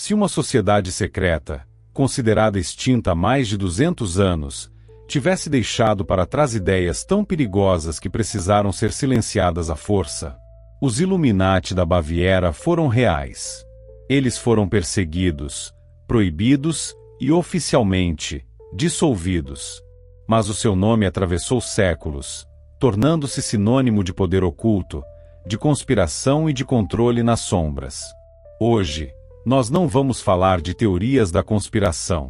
Se uma sociedade secreta, considerada extinta há mais de 200 anos, tivesse deixado para trás ideias tão perigosas que precisaram ser silenciadas à força, os Illuminati da Baviera foram reais. Eles foram perseguidos, proibidos e oficialmente dissolvidos. Mas o seu nome atravessou séculos, tornando-se sinônimo de poder oculto, de conspiração e de controle nas sombras. Hoje, nós não vamos falar de teorias da conspiração.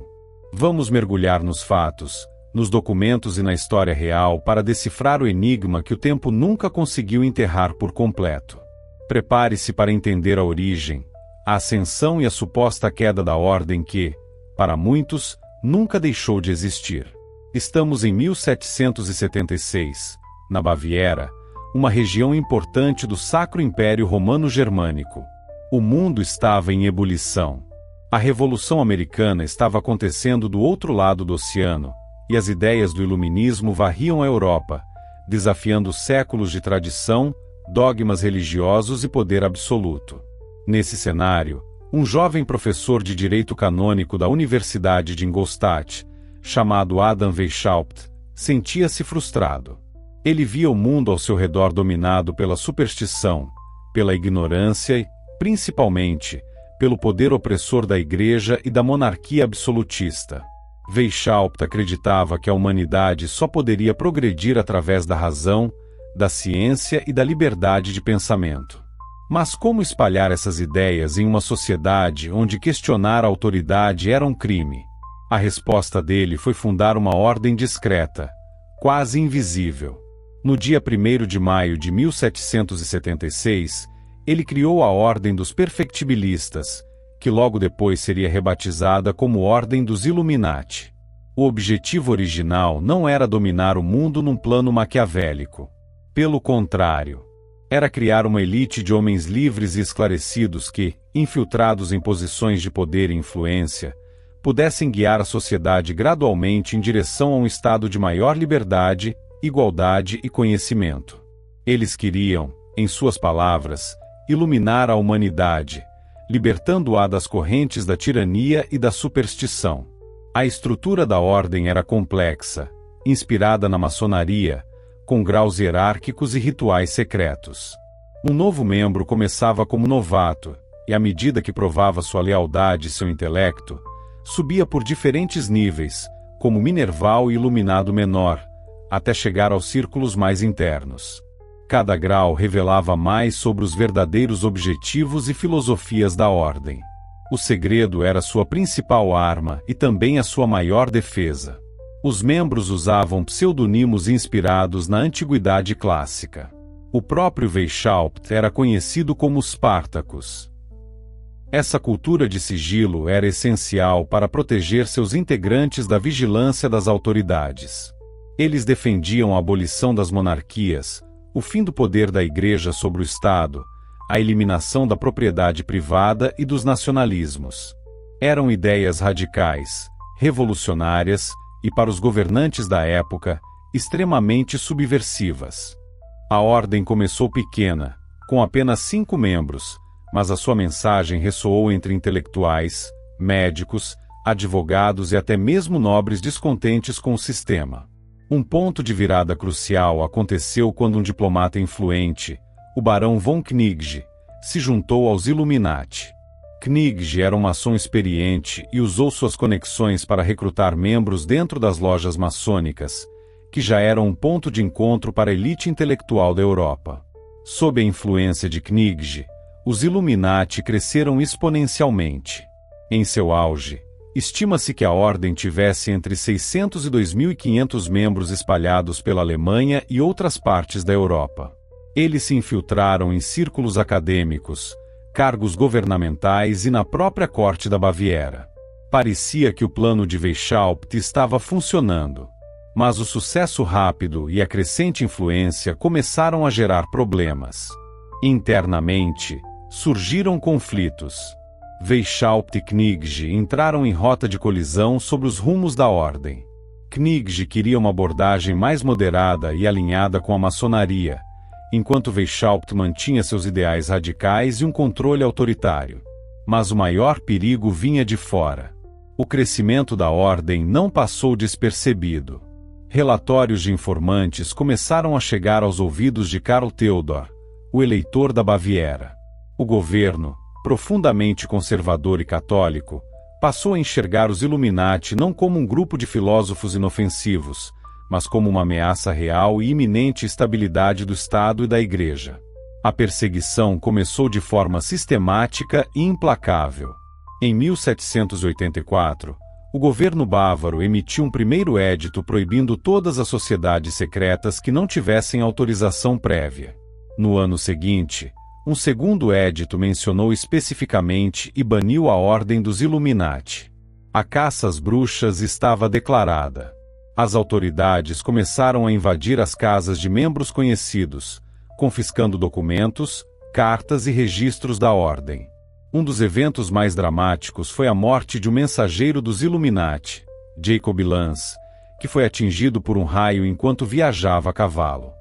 Vamos mergulhar nos fatos, nos documentos e na história real para decifrar o enigma que o tempo nunca conseguiu enterrar por completo. Prepare-se para entender a origem, a ascensão e a suposta queda da ordem que, para muitos, nunca deixou de existir. Estamos em 1776, na Baviera, uma região importante do Sacro Império Romano-Germânico. O mundo estava em ebulição. A Revolução Americana estava acontecendo do outro lado do oceano, e as ideias do iluminismo varriam a Europa, desafiando séculos de tradição, dogmas religiosos e poder absoluto. Nesse cenário, um jovem professor de direito canônico da Universidade de Ingolstadt, chamado Adam Weishaupt, sentia-se frustrado. Ele via o mundo ao seu redor dominado pela superstição, pela ignorância e, principalmente, pelo poder opressor da Igreja e da monarquia absolutista. Weishaupt acreditava que a humanidade só poderia progredir através da razão, da ciência e da liberdade de pensamento. Mas como espalhar essas ideias em uma sociedade onde questionar a autoridade era um crime? A resposta dele foi fundar uma ordem discreta, quase invisível. No dia 1º de maio de 1776, ele criou a Ordem dos Perfectibilistas, que logo depois seria rebatizada como Ordem dos Illuminati. O objetivo original não era dominar o mundo num plano maquiavélico. Pelo contrário, era criar uma elite de homens livres e esclarecidos que, infiltrados em posições de poder e influência, pudessem guiar a sociedade gradualmente em direção a um estado de maior liberdade, igualdade e conhecimento. Eles queriam, em suas palavras, iluminar a humanidade, libertando-a das correntes da tirania e da superstição. A estrutura da ordem era complexa, inspirada na maçonaria, com graus hierárquicos e rituais secretos. Um novo membro começava como novato, e à medida que provava sua lealdade e seu intelecto, subia por diferentes níveis, como minerval e iluminado menor, até chegar aos círculos mais internos. Cada grau revelava mais sobre os verdadeiros objetivos e filosofias da ordem. O segredo era sua principal arma e também a sua maior defesa. Os membros usavam pseudonimos inspirados na antiguidade clássica. O próprio Weishaupt era conhecido como Spartacus. Essa cultura de sigilo era essencial para proteger seus integrantes da vigilância das autoridades. Eles defendiam a abolição das monarquias, o fim do poder da Igreja sobre o Estado, a eliminação da propriedade privada e dos nacionalismos. Eram ideias radicais, revolucionárias e, para os governantes da época, extremamente subversivas. A ordem começou pequena, com apenas 5 membros, mas a sua mensagem ressoou entre intelectuais, médicos, advogados e até mesmo nobres descontentes com o sistema. Um ponto de virada crucial aconteceu quando um diplomata influente, o barão von Knigge, se juntou aos Illuminati. Knigge era um maçom experiente e usou suas conexões para recrutar membros dentro das lojas maçônicas, que já eram um ponto de encontro para a elite intelectual da Europa. Sob a influência de Knigge, os Illuminati cresceram exponencialmente. Em seu auge, estima-se que a ordem tivesse entre 600 e 2.500 membros espalhados pela Alemanha e outras partes da Europa. Eles se infiltraram em círculos acadêmicos, cargos governamentais e na própria corte da Baviera. Parecia que o plano de Weishaupt estava funcionando. Mas o sucesso rápido e a crescente influência começaram a gerar problemas. Internamente, surgiram conflitos. Weishaupt e Knigge entraram em rota de colisão sobre os rumos da ordem. Knigge queria uma abordagem mais moderada e alinhada com a maçonaria, enquanto Weishaupt mantinha seus ideais radicais e um controle autoritário. Mas o maior perigo vinha de fora. O crescimento da ordem não passou despercebido. Relatórios de informantes começaram a chegar aos ouvidos de Karl Theodor, o eleitor da Baviera. O governo, profundamente conservador e católico, passou a enxergar os Illuminati não como um grupo de filósofos inofensivos, mas como uma ameaça real e iminente à estabilidade do Estado e da Igreja. A perseguição começou de forma sistemática e implacável. Em 1784, o governo bávaro emitiu um primeiro édito proibindo todas as sociedades secretas que não tivessem autorização prévia. No ano seguinte, um segundo édito mencionou especificamente e baniu a ordem dos Illuminati. A caça às bruxas estava declarada. As autoridades começaram a invadir as casas de membros conhecidos, confiscando documentos, cartas e registros da ordem. Um dos eventos mais dramáticos foi a morte de um mensageiro dos Illuminati, Jacob Lance, que foi atingido por um raio enquanto viajava a cavalo.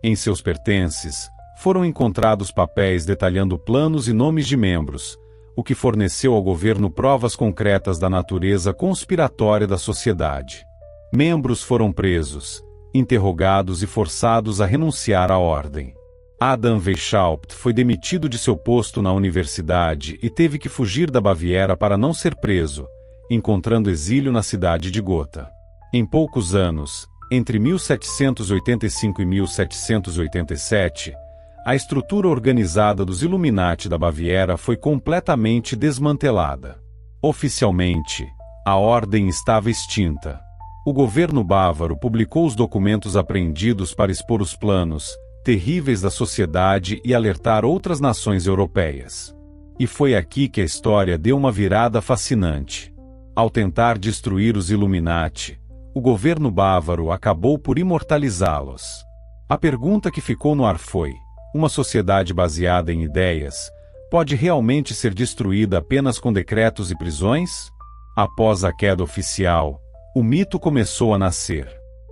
Em seus pertences, foram encontrados papéis detalhando planos e nomes de membros, o que forneceu ao governo provas concretas da natureza conspiratória da sociedade. Membros foram presos, interrogados e forçados a renunciar à ordem. Adam Weishaupt foi demitido de seu posto na universidade e teve que fugir da Baviera para não ser preso, encontrando exílio na cidade de Gotha. Em poucos anos, entre 1785 e 1787, a estrutura organizada dos Illuminati da Baviera foi completamente desmantelada. Oficialmente, a ordem estava extinta. O governo bávaro publicou os documentos apreendidos para expor os planos terríveis da sociedade e alertar outras nações europeias. E foi aqui que a história deu uma virada fascinante. Ao tentar destruir os Illuminati, o governo bávaro acabou por imortalizá-los. A pergunta que ficou no ar foi: uma sociedade baseada em ideias pode realmente ser destruída apenas com decretos e prisões? Após a queda oficial, o mito começou a nascer.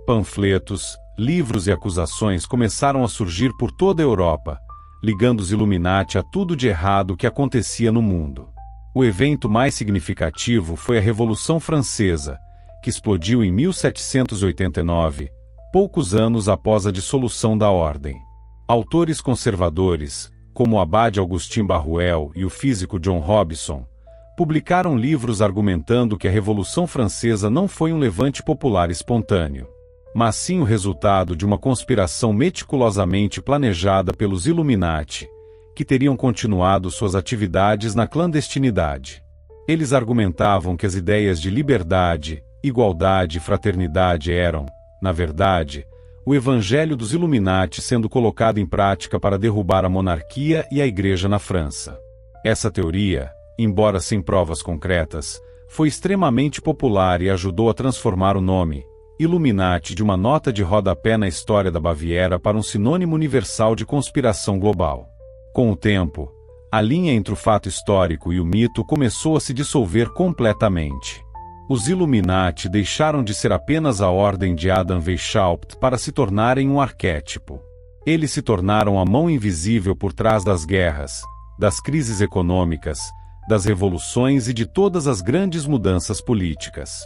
Panfletos, livros e acusações começaram a surgir por toda a Europa, ligando os Illuminati a tudo de errado que acontecia no mundo. O evento mais significativo foi a Revolução Francesa, que explodiu em 1789, poucos anos após a dissolução da ordem. Autores conservadores, como o abade Augustin Barruel e o físico John Robison, publicaram livros argumentando que a Revolução Francesa não foi um levante popular espontâneo, mas sim o resultado de uma conspiração meticulosamente planejada pelos Illuminati, que teriam continuado suas atividades na clandestinidade. Eles argumentavam que as ideias de liberdade, igualdade e fraternidade eram, na verdade, o evangelho dos Illuminati sendo colocado em prática para derrubar a monarquia e a Igreja na França. Essa teoria, embora sem provas concretas, foi extremamente popular e ajudou a transformar o nome Illuminati de uma nota de rodapé na história da Baviera para um sinônimo universal de conspiração global. Com o tempo, a linha entre o fato histórico e o mito começou a se dissolver completamente. Os Illuminati deixaram de ser apenas a ordem de Adam Weishaupt para se tornarem um arquétipo. Eles se tornaram a mão invisível por trás das guerras, das crises econômicas, das revoluções e de todas as grandes mudanças políticas.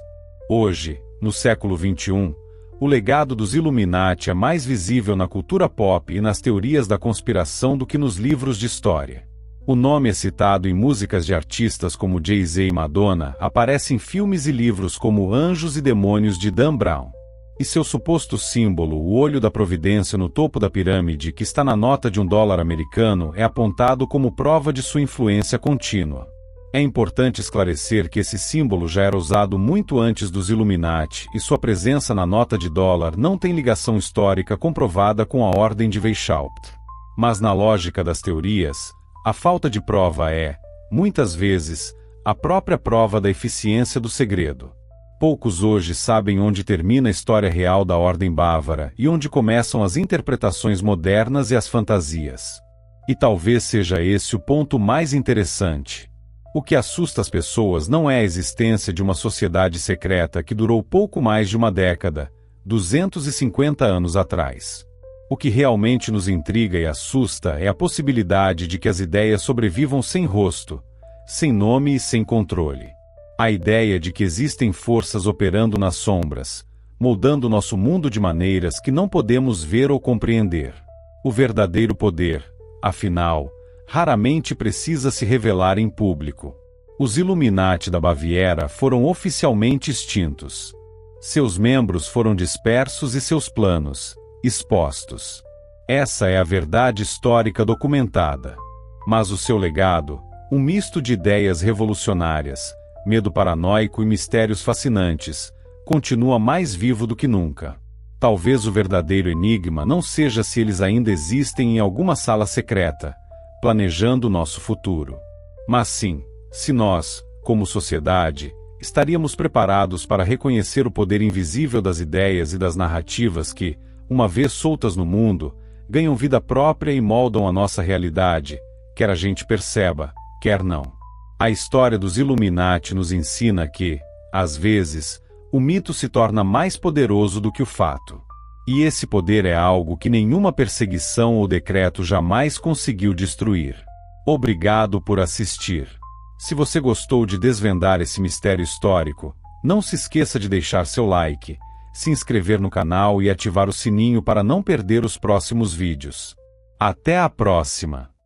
Hoje, no século XXI, o legado dos Illuminati é mais visível na cultura pop e nas teorias da conspiração do que nos livros de história. O nome é citado em músicas de artistas como Jay-Z e Madonna, aparece em filmes e livros como Anjos e Demônios de Dan Brown. E seu suposto símbolo, o olho da providência no topo da pirâmide que está na nota de $1 americano, é apontado como prova de sua influência contínua. É importante esclarecer que esse símbolo já era usado muito antes dos Illuminati e sua presença na nota de dólar não tem ligação histórica comprovada com a ordem de Weishaupt. Mas na lógica das teorias, a falta de prova é, muitas vezes, a própria prova da eficiência do segredo. Poucos hoje sabem onde termina a história real da ordem bávara e onde começam as interpretações modernas e as fantasias. E talvez seja esse o ponto mais interessante. O que assusta as pessoas não é a existência de uma sociedade secreta que durou pouco mais de uma década, 250 anos atrás. O que realmente nos intriga e assusta é a possibilidade de que as ideias sobrevivam sem rosto, sem nome e sem controle. A ideia de que existem forças operando nas sombras, moldando nosso mundo de maneiras que não podemos ver ou compreender. O verdadeiro poder, afinal, raramente precisa se revelar em público. Os Illuminati da Baviera foram oficialmente extintos. Seus membros foram dispersos e seus planos, expostos. Essa é a verdade histórica documentada. Mas o seu legado, um misto de ideias revolucionárias, medo paranoico e mistérios fascinantes, continua mais vivo do que nunca. Talvez o verdadeiro enigma não seja se eles ainda existem em alguma sala secreta, planejando nosso futuro. Mas sim, se nós, como sociedade, estaríamos preparados para reconhecer o poder invisível das ideias e das narrativas que, uma vez soltas no mundo, ganham vida própria e moldam a nossa realidade, quer a gente perceba, quer não. A história dos Illuminati nos ensina que, às vezes, o mito se torna mais poderoso do que o fato. E esse poder é algo que nenhuma perseguição ou decreto jamais conseguiu destruir. Obrigado por assistir. Se você gostou de desvendar esse mistério histórico, não se esqueça de deixar seu like, se inscrever no canal e ativar o sininho para não perder os próximos vídeos. Até a próxima!